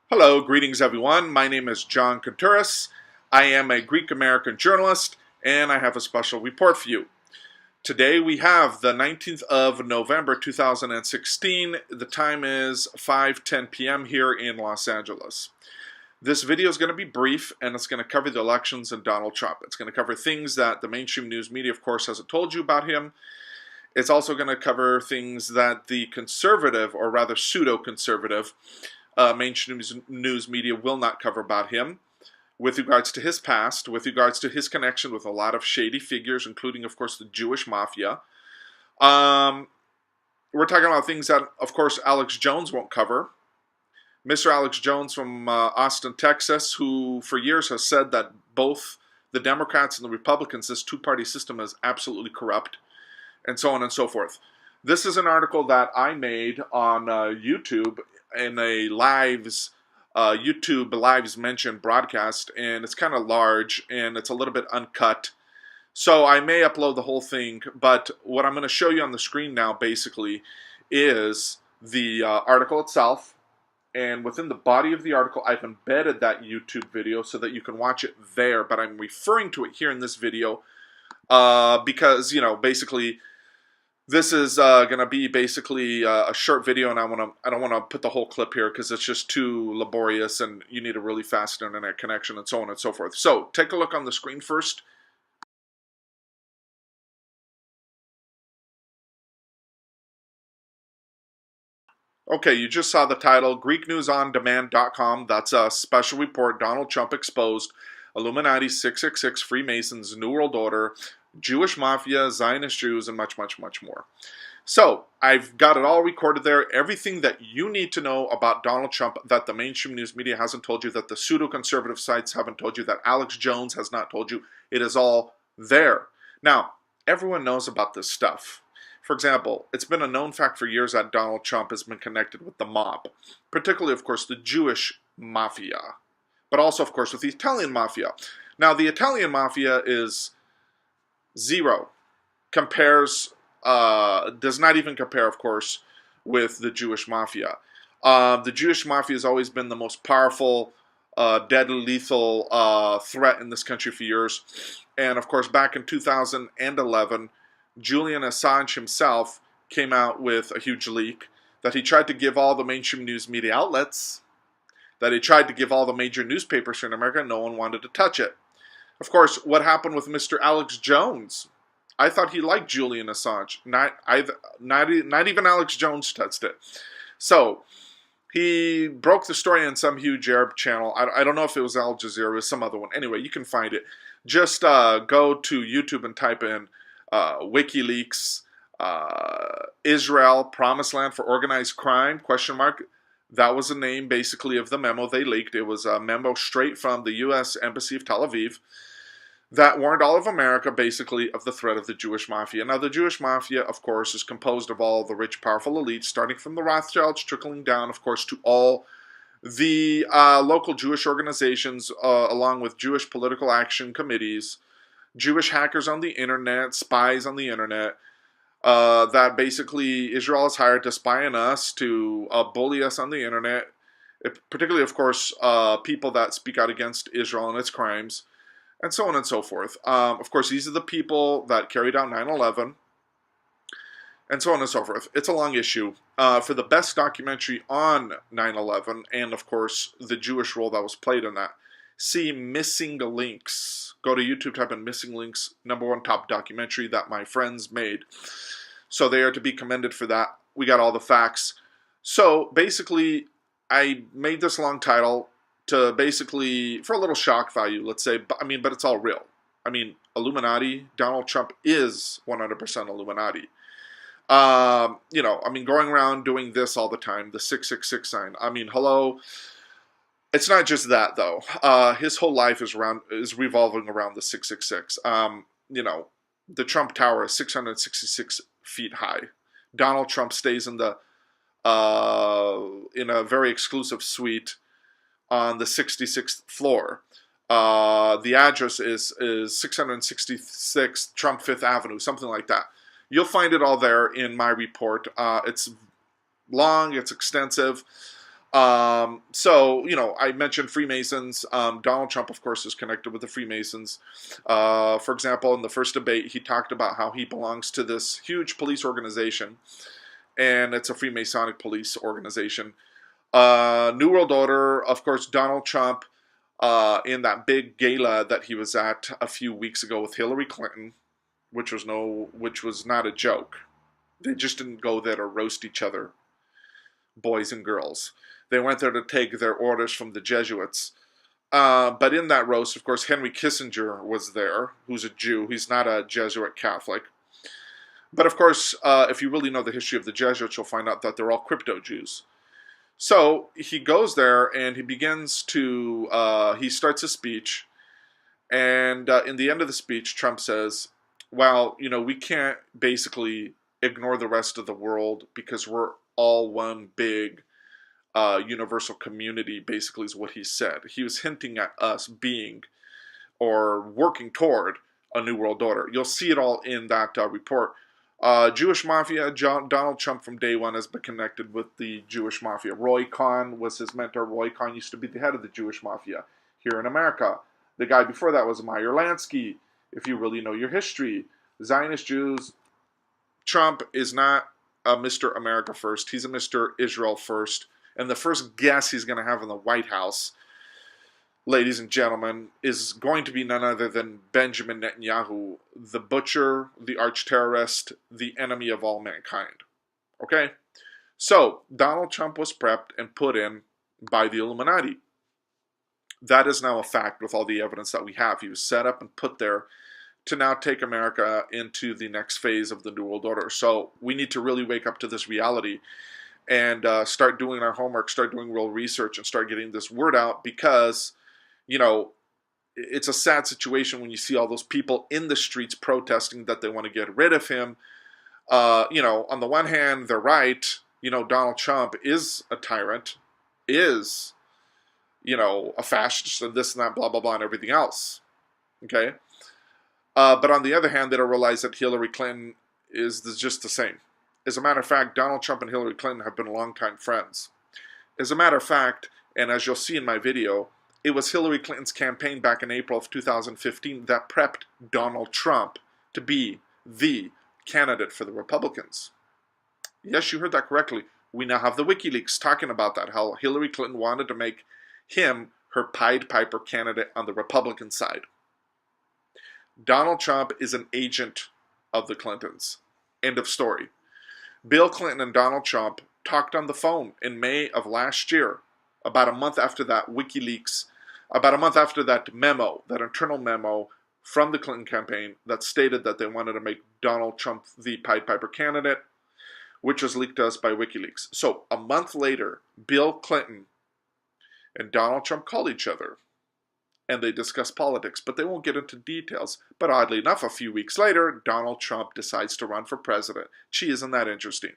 Hello, greetings everyone. My name is John Kountouris. I am a Greek-American journalist, and I have a special report for you. Today we have the 19th of November 2016. The time is 5:10 p.m. here in Los Angeles. This video is going to be brief, and it's going to cover the elections and Donald Trump. It's going to cover things that the mainstream news media, of course, hasn't told you about him. It's also going to cover things that the conservative, or rather pseudo-conservative, mainstream news media will not cover about him, with regards to his past, with regards to his connection with a lot of shady figures, including, of course, the Jewish Mafia. We're talking about things that, of course, Alex Jones won't cover. Mr. Alex Jones from Austin, Texas, who for years has said that both the Democrats and the Republicans, this two-party system, is absolutely corrupt, and so on and so forth. This is an article that I made on YouTube in a YouTube Lives Mentioned broadcast, and it's kind of large, and it's a little bit uncut. So I may upload the whole thing, but what I'm going to show you on the screen now, basically, is the article itself. And within the body of the article, I've embedded that YouTube video so that you can watch it there, but I'm referring to it here in this video because, you know, basically, this is going to be basically a short video, and I don't want to put the whole clip here because it's just too laborious, and you need a really fast internet connection, and so on and so forth. So take a look on the screen first. Okay, you just saw the title, GreekNewsOnDemand.com. That's a special report, Donald Trump exposed, Illuminati, 666, Freemasons, New World Order, Jewish Mafia, Zionist Jews, and much, much, much more. So, I've got it all recorded there. Everything that you need to know about Donald Trump that the mainstream news media hasn't told you, that the pseudo-conservative sites haven't told you, that Alex Jones has not told you, it is all there. Now, everyone knows about this stuff. For example, it's been a known fact for years that Donald Trump has been connected with the mob, particularly, of course, the Jewish Mafia, but also, of course, with the Italian Mafia. Now, the Italian Mafia is zero, does not even compare, of course, with the Jewish Mafia. The Jewish Mafia has always been the most powerful, deadly, lethal threat in this country for years. And, of course, back in 2011, Julian Assange himself came out with a huge leak that he tried to give all the mainstream news media outlets, that he tried to give all the major newspapers here in America, and no one wanted to touch it. Of course, what happened with Mr. Alex Jones? I thought he liked Julian Assange. Not even Alex Jones touched it. So, he broke the story on some huge Arab channel. I don't know if it was Al Jazeera or some other one. Anyway, you can find it. Just go to YouTube and type in WikiLeaks, Israel, Promised Land for Organized Crime, ? That was the name, basically, of the memo they leaked. It was a memo straight from the U.S. Embassy of Tel Aviv that warned all of America, basically, of the threat of the Jewish Mafia. Now, the Jewish Mafia, of course, is composed of all the rich, powerful elites, starting from the Rothschilds, trickling down, of course, to all the local Jewish organizations, along with Jewish political action committees, Jewish hackers on the internet, spies on the internet, that basically Israel has hired to spy on us, to bully us on the internet, particularly, of course, people that speak out against Israel and its crimes, and so on and so forth. Of course, these are the people that carried out 9/11, and so on and so forth. It's a long issue. For the best documentary on 9/11, and of course, the Jewish role that was played in that, see Missing Links. Go to YouTube, type in Missing Links, #1 top documentary that my friends made. So they are to be commended for that. We got all the facts. So basically, I made this long title to basically, for a little shock value, let's say, but it's all real. Illuminati, Donald Trump is 100% Illuminati. Going around doing this all the time, the 666 sign. Hello. It's not just that, though. His whole life is revolving around the 666. The Trump Tower is 666 feet high. Donald Trump stays in a very exclusive suite on the 66th floor. The address is 666 Trump 5th Avenue, something like that. You'll find it all there in my report. It's long, it's extensive. So, I mentioned Freemasons. Donald Trump, of course, is connected with the Freemasons. For example, in the first debate, he talked about how he belongs to this huge police organization, and it's a Freemasonic police organization. New World Order, of course, Donald Trump, in that big gala that he was at a few weeks ago with Hillary Clinton, which was not a joke. They just didn't go there to roast each other, boys and girls. They went there to take their orders from the Jesuits. But in that roast, of course, Henry Kissinger was there, who's a Jew. He's not a Jesuit Catholic. But of course, if you really know the history of the Jesuits, you'll find out that they're all crypto Jews. So he goes there and he begins to, he starts a speech. And in the end of the speech, Trump says, well, we can't basically ignore the rest of the world because we're all one big universal community, basically, is what he said. He was hinting at us being or working toward a new world order. You'll see it all in that report. Jewish Mafia, Donald Trump from day one has been connected with the Jewish Mafia. Roy Cohn was his mentor. Roy Cohn used to be the head of the Jewish Mafia here in America. The guy before that was Meyer Lansky, if you really know your history. Zionist Jews. Trump is not a Mr. America first. He's a Mr. Israel first. And the first guest he's going to have in the White House, ladies and gentlemen, is going to be none other than Benjamin Netanyahu, the butcher, the arch-terrorist, the enemy of all mankind. Okay? So, Donald Trump was prepped and put in by the Illuminati. That is now a fact with all the evidence that we have. He was set up and put there to now take America into the next phase of the New World Order. So, we need to really wake up to this reality and start doing our homework, start doing real research, and start getting this word out because, it's a sad situation when you see all those people in the streets protesting that they want to get rid of him. On the one hand, they're right. Donald Trump is a tyrant, is, a fascist and this and that, blah, blah, blah, and everything else. Okay? But on the other hand, they don't realize that Hillary Clinton is just the same. As a matter of fact, Donald Trump and Hillary Clinton have been longtime friends. As a matter of fact, and as you'll see in my video, it was Hillary Clinton's campaign back in April of 2015 that prepped Donald Trump to be the candidate for the Republicans. Yes, you heard that correctly. We now have the WikiLeaks talking about that, how Hillary Clinton wanted to make him her Pied Piper candidate on the Republican side. Donald Trump is an agent of the Clintons. End of story. Bill Clinton and Donald Trump talked on the phone in May of last year, about a month after that WikiLeaks, about a month after that memo, that internal memo from the Clinton campaign that stated that they wanted to make Donald Trump the Pied Piper candidate, which was leaked to us by WikiLeaks. So a month later, Bill Clinton and Donald Trump call each other and they discuss politics, but they won't get into details. But oddly enough, a few weeks later, Donald Trump decides to run for president. Gee, isn't that interesting?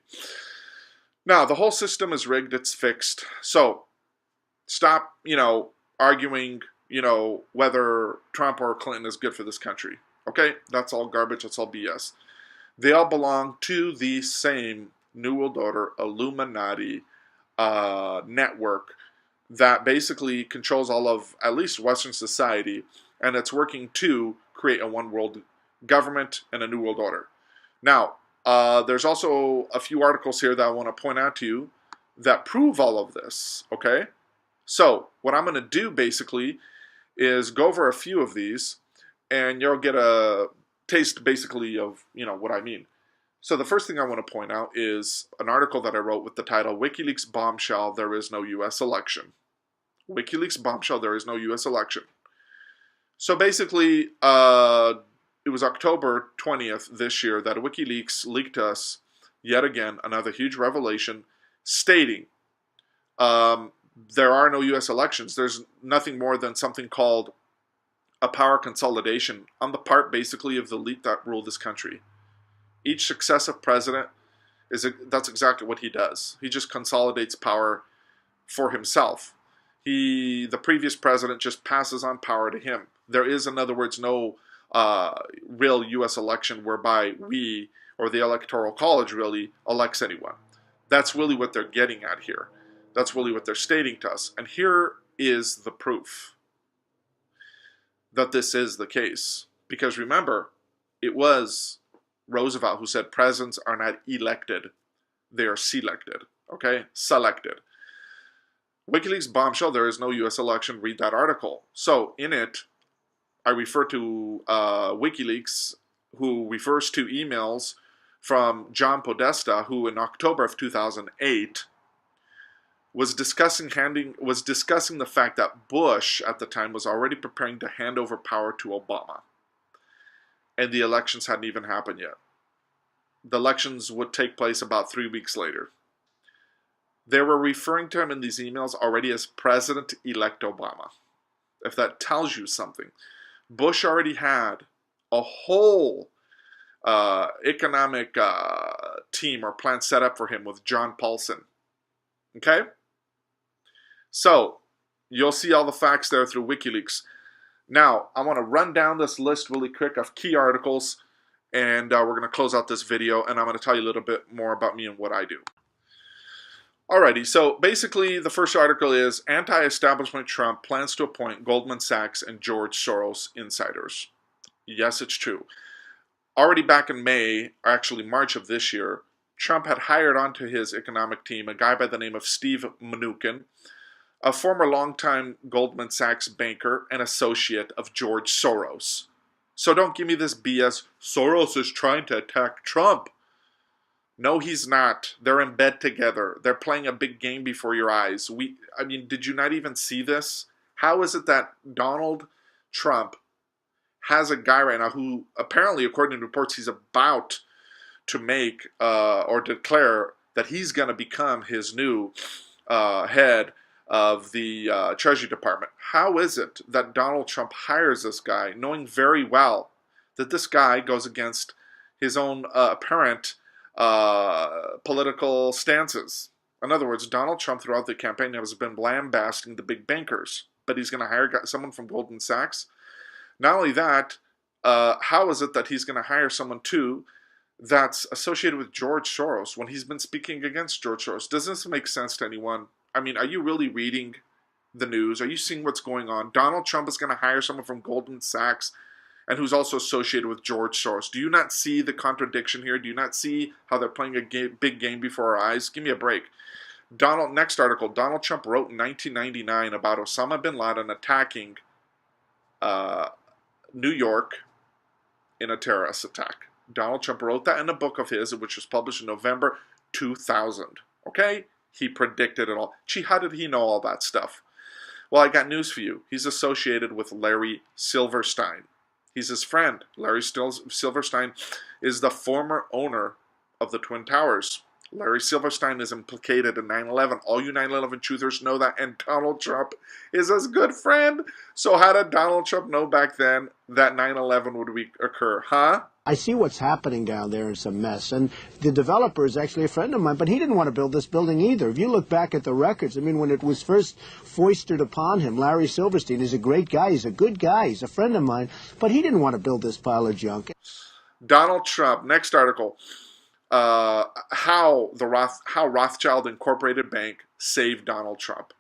Now, the whole system is rigged, it's fixed. So, stop, arguing, whether Trump or Clinton is good for this country. Okay? That's all garbage, that's all BS. They all belong to the same New World Order Illuminati network that basically controls all of, at least Western society, and it's working to create a one world government and a new world order. Now, there's also a few articles here that I want to point out to you that prove all of this, okay? So, what I'm going to do, basically, is go over a few of these, and you'll get a taste, basically, of, what I mean. So, the first thing I want to point out is an article that I wrote with the title, WikiLeaks Bombshell, There Is No U.S. Election. WikiLeaks Bombshell, There Is No U.S. Election. So basically, it was October 20th this year that WikiLeaks leaked to us, yet again, another huge revelation stating there are no U.S. elections. There's nothing more than something called a power consolidation on the part, basically, of the elite that rule this country. Each successive president, that's exactly what he does. He just consolidates power for himself. The previous president just passes on power to him. There is, in other words, no real U.S. election whereby we, or the Electoral College really, elects anyone. That's really what they're getting at here. That's really what they're stating to us. And here is the proof that this is the case. Because remember, it was Roosevelt who said presidents are not elected, they are selected. Okay? Selected. WikiLeaks bombshell, there is no U.S. election. Read that article. So in it, I refer to WikiLeaks, who refers to emails from John Podesta, who in October of 2008 was discussing the fact that Bush at the time was already preparing to hand over power to Obama, and the elections hadn't even happened yet. The elections would take place about 3 weeks later. They were referring to him in these emails already as President-elect Obama. If that tells you something. Bush already had a whole economic team or plan set up for him with John Paulson. Okay? So, you'll see all the facts there through WikiLeaks. Now, I want to run down this list really quick of key articles, and we're going to close out this video, and I'm going to tell you a little bit more about me and what I do. Alrighty, so basically the first article is anti-establishment Trump plans to appoint Goldman Sachs and George Soros insiders. Yes, it's true. Already back in May, or actually March of this year, Trump had hired onto his economic team a guy by the name of Steve Mnuchin, a former longtime Goldman Sachs banker and associate of George Soros. So don't give me this BS, Soros is trying to attack Trump. No, he's not. They're in bed together. They're playing a big game before your eyes. I mean, did you not even see this? How is it that Donald Trump has a guy right now who apparently, according to reports, he's about to make or declare that he's going to become his new head of the Treasury Department? How is it that Donald Trump hires this guy, knowing very well that this guy goes against his own apparent political stances? In other words, Donald Trump throughout the campaign has been lambasting the big bankers, but he's going to hire someone from Goldman Sachs. Not only that, how is it that he's going to hire someone too that's associated with George Soros when he's been speaking against George Soros? Does this make sense to anyone? I mean, are you really reading the news? Are you seeing what's going on? Donald Trump is going to hire someone from Goldman Sachs and who's also associated with George Soros. Do you not see the contradiction here? Do you not see how they're playing a big game before our eyes? Give me a break. Next article, Donald Trump wrote in 1999 about Osama bin Laden attacking New York in a terrorist attack. Donald Trump wrote that in a book of his, which was published in November 2000. Okay? He predicted it all. Gee, how did he know all that stuff? Well, I got news for you. He's associated with Larry Silverstein. He's his friend. Larry Silverstein is the former owner of the Twin Towers. Larry Silverstein is implicated in 9/11. All you 9/11 truthers know that, and Donald Trump is his good friend. So how did Donald Trump know back then that 9/11 would occur, huh? I see what's happening down there. It's a mess. And the developer is actually a friend of mine, but he didn't want to build this building either. If you look back at the records, I mean, when it was first foisted upon him, Larry Silverstein is a great guy. He's a good guy. He's a friend of mine, but he didn't want to build this pile of junk. Donald Trump, next article, how Rothschild Incorporated Bank saved Donald Trump.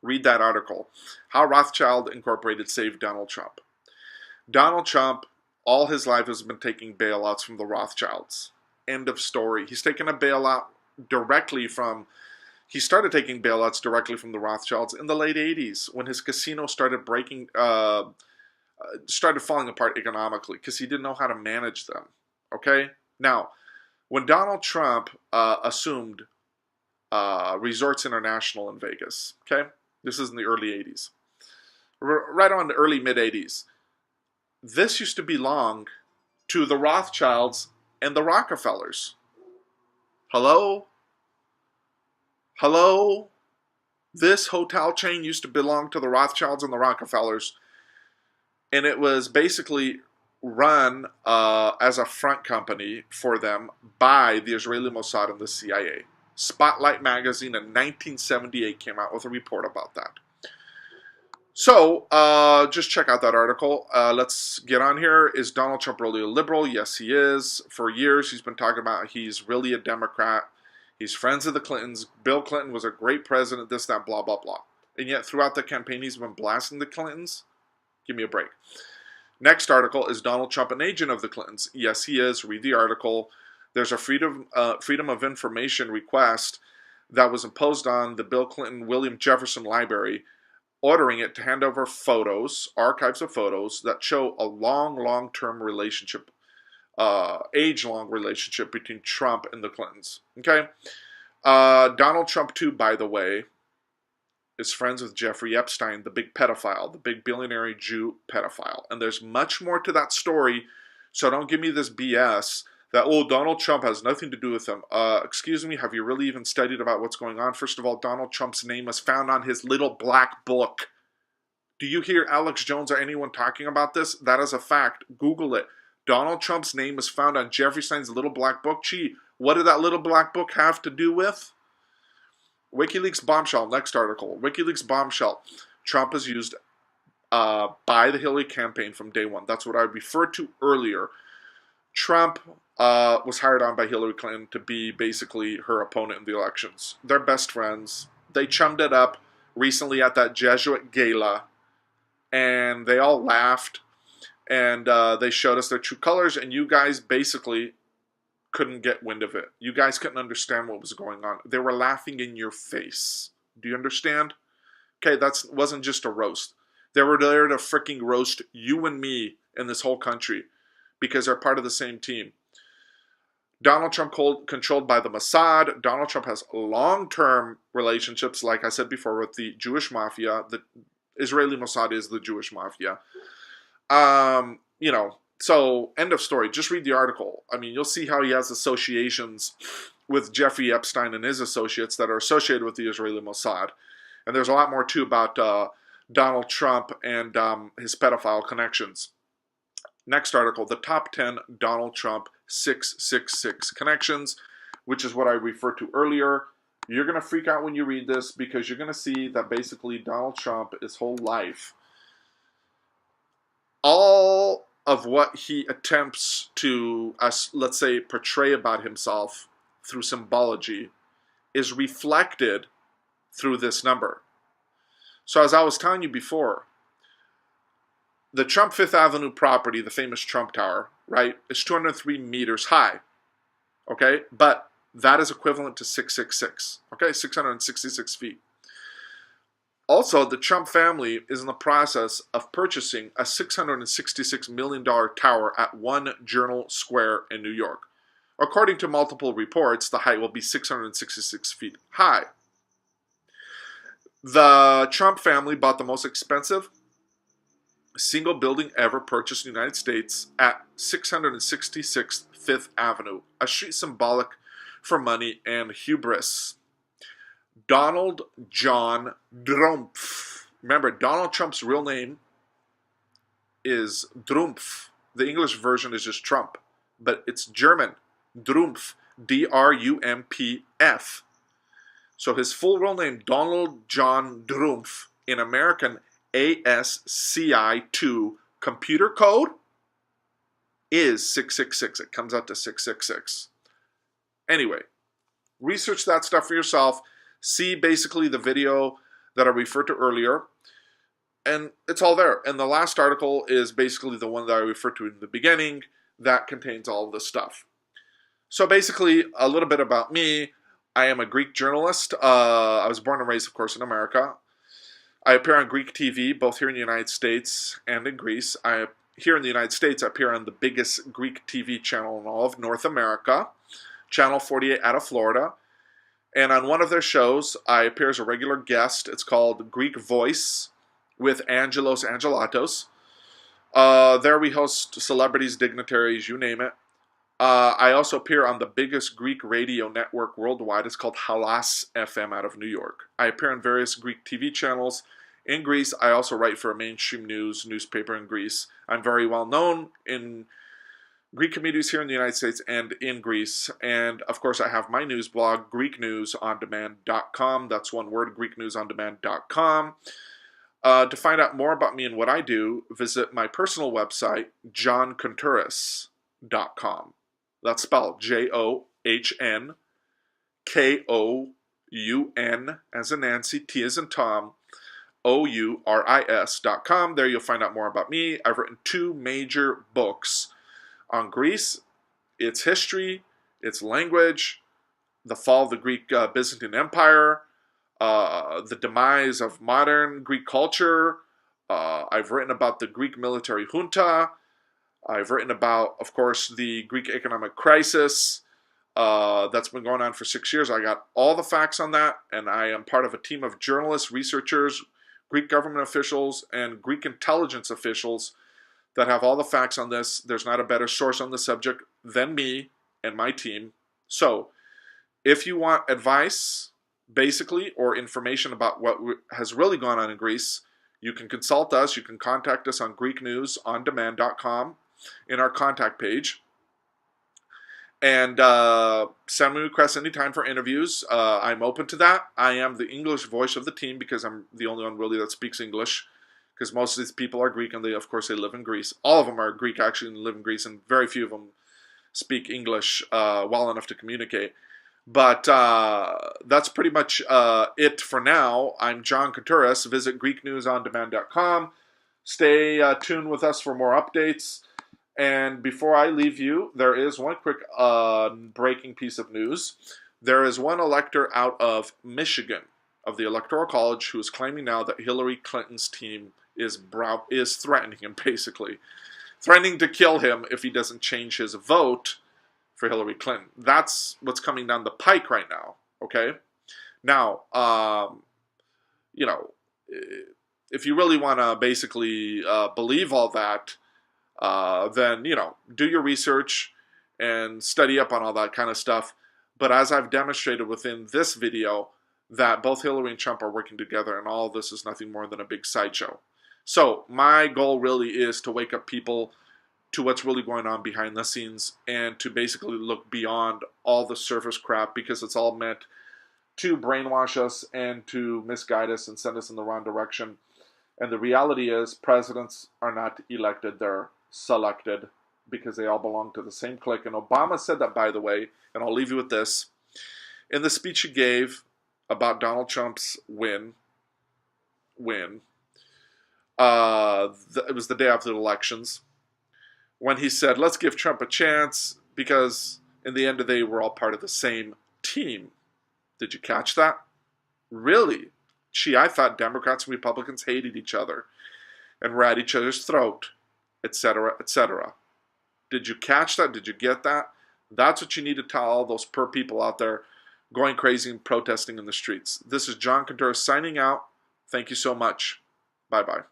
Read that article. How Rothschild Incorporated saved Donald Trump. Donald Trump, all his life, has been taking bailouts from the Rothschilds. End of story. He's taken a bailout directly from, he started taking bailouts directly from the Rothschilds in the late 80s when his casino started started falling apart economically because he didn't know how to manage them. Okay? Now, when Donald Trump assumed Resorts International in Vegas, okay? This is in the early 80s. Right on the early mid-80s. This used to belong to the Rothschilds and the Rockefellers. Hello? Hello? This hotel chain used to belong to the Rothschilds and the Rockefellers. And it was basically run as a front company for them by the Israeli Mossad and the CIA. Spotlight magazine in 1978 came out with a report about that. So, just check out that article. Let's get on here. Is Donald Trump really a liberal? Yes, he is. For years, he's been talking about he's really a Democrat. He's friends of the Clintons. Bill Clinton was a great president, this, that, blah, blah, blah. And yet throughout the campaign, he's been blasting the Clintons. Give me a break. Next article, is Donald Trump an agent of the Clintons? Yes, he is. Read the article. There's a freedom of information request that was imposed on the Bill Clinton William Jefferson Library, ordering it to hand over photos, archives of photos, that show a long-term relationship, age-long relationship between Trump and the Clintons. Okay? Donald Trump, too, by the way, is friends with Jeffrey Epstein, the big pedophile, the big billionaire Jew pedophile. And there's much more to that story, so don't give me this BS that, oh, Donald Trump has nothing to do with him. Excuse me, have you really even studied about what's going on? First of all, Donald Trump's name was found on his little black book. Do you hear Alex Jones or anyone talking about this? That is a fact. Google it. Donald Trump's name is found on Jeffrey Epstein's little black book. Gee, what did that little black book have to do with? WikiLeaks bombshell, next article. WikiLeaks bombshell. Trump is used by the Hillary campaign from day one. That's what I referred to earlier. Trump was hired on by Hillary Clinton to be basically her opponent in the elections. They're best friends. They chummed it up recently at that Jesuit gala, and they all laughed, and they showed us their true colors, and you guys basically couldn't get wind of it. You guys couldn't understand what was going on. They were laughing in your face. Do you understand? Okay, that wasn't just a roast. They were there to freaking roast you and me in this whole country because they're part of the same team. Donald Trump controlled by the Mossad. Donald Trump has long-term relationships, like I said before, with the Jewish Mafia. The Israeli Mossad is the Jewish Mafia. You know, so end of story. Just read the article. I mean, you'll see how he has associations with Jeffrey Epstein and his associates that are associated with the Israeli Mossad. And there's a lot more, too, about Donald Trump and his pedophile connections. Next article, the top 10 Donald Trump 666 connections, which is what I referred to earlier. You're going to freak out when you read this because you're going to see that basically Donald Trump, his whole life, all of what he attempts to, let's say, portray about himself through symbology is reflected through this number. So as I was telling you before, the Trump Fifth Avenue property, the famous Trump Tower, right, is 203 meters high, okay? But that is equivalent to 666, okay, 666 feet. Also, the Trump family is in the process of purchasing a $666 million tower at One Journal Square in New York. According to multiple reports, the height will be 666 feet high. The Trump family bought the most expensive single building ever purchased in the United States at 666 Fifth Avenue, a street symbolic for money and hubris. Donald John Drumpf. Remember, Donald Trump's real name is Drumpf. The English version is just Trump, but it's German. Drumpf. D-R-U-M-P-F. So his full real name, Donald John Drumpf, in American ASCI2 computer code is 666. It comes out to 666. Anyway, research that stuff for yourself. See basically the video that I referred to earlier. And it's all there. And the last article is basically the one that I referred to in the beginning that contains all of this stuff. So basically, a little bit about me. I am a Greek journalist. I was born and raised, of course, in America. I appear on Greek TV, both here in the United States and in Greece. Here in the United States, I appear on the biggest Greek TV channel in all of North America, Channel 48 out of Florida. And on one of their shows, I appear as a regular guest. It's called Greek Voice with Angelos Angelatos. There we host celebrities, dignitaries, you name it. I also appear on the biggest Greek radio network worldwide. It's called Halas FM out of New York. I appear on various Greek TV channels in Greece. I also write for a mainstream newspaper in Greece. I'm very well known in Greek communities here in the United States and in Greece. And of course, I have my news blog, GreekNewsOnDemand.com. That's one word, GreekNewsOnDemand.com. To find out more about me and what I do, visit my personal website, JohnKountouris.com. That's spelled John Koun as in Nancy, T as in Tom, Ouris.com. There you'll find out more about me. I've written 2 major books on Greece, its history, its language, the fall of the Greek Byzantine Empire, the demise of modern Greek culture. I've written about the Greek military junta. I've written about, of course, the Greek economic crisis that's been going on for 6 years. I got all the facts on that, and I am part of a team of journalists, researchers, Greek government officials, and Greek intelligence officials that have all the facts on this. There's not a better source on the subject than me and my team. So, if you want advice, basically, or information about what has really gone on in Greece, you can consult us. You can contact us on GreekNewsOnDemand.com in our contact page. And send me requests anytime for interviews. I'm open to that. I am the English voice of the team because I'm the only one really that speaks English. Because most of these people are Greek, and of course, they live in Greece. All of them are Greek, actually, and live in Greece, and very few of them speak English well enough to communicate. But that's pretty much it for now. I'm John Kountouris. Visit GreekNewsOnDemand.com. Stay tuned with us for more updates. And before I leave you, there is one quick breaking piece of news. There is one elector out of Michigan, of the Electoral College, who is claiming now that Hillary Clinton's team is threatening him, basically. Threatening to kill him if he doesn't change his vote for Hillary Clinton. That's what's coming down the pike right now, okay? Now, you know, if you really want to basically believe all that, then, you know, do your research and study up on all that kind of stuff. But as I've demonstrated within this video, that both Hillary and Trump are working together, and all of this is nothing more than a big sideshow. So my goal really is to wake up people to what's really going on behind the scenes and to basically look beyond all the surface crap, because it's all meant to brainwash us and to misguide us and send us in the wrong direction. And the reality is presidents are not elected, they're selected, because they all belong to the same clique. And Obama said that, by the way, and I'll leave you with this. In the speech he gave about Donald Trump's win, it was the day after the elections, when he said, let's give Trump a chance, because in the end of the day, we're all part of the same team. Did you catch that? Really? Gee, I thought Democrats and Republicans hated each other and were at each other's throat, etc., etc. Did you catch that? Did you get that? That's what you need to tell all those poor people out there going crazy and protesting in the streets. This is John Kountouris signing out. Thank you so much. Bye-bye.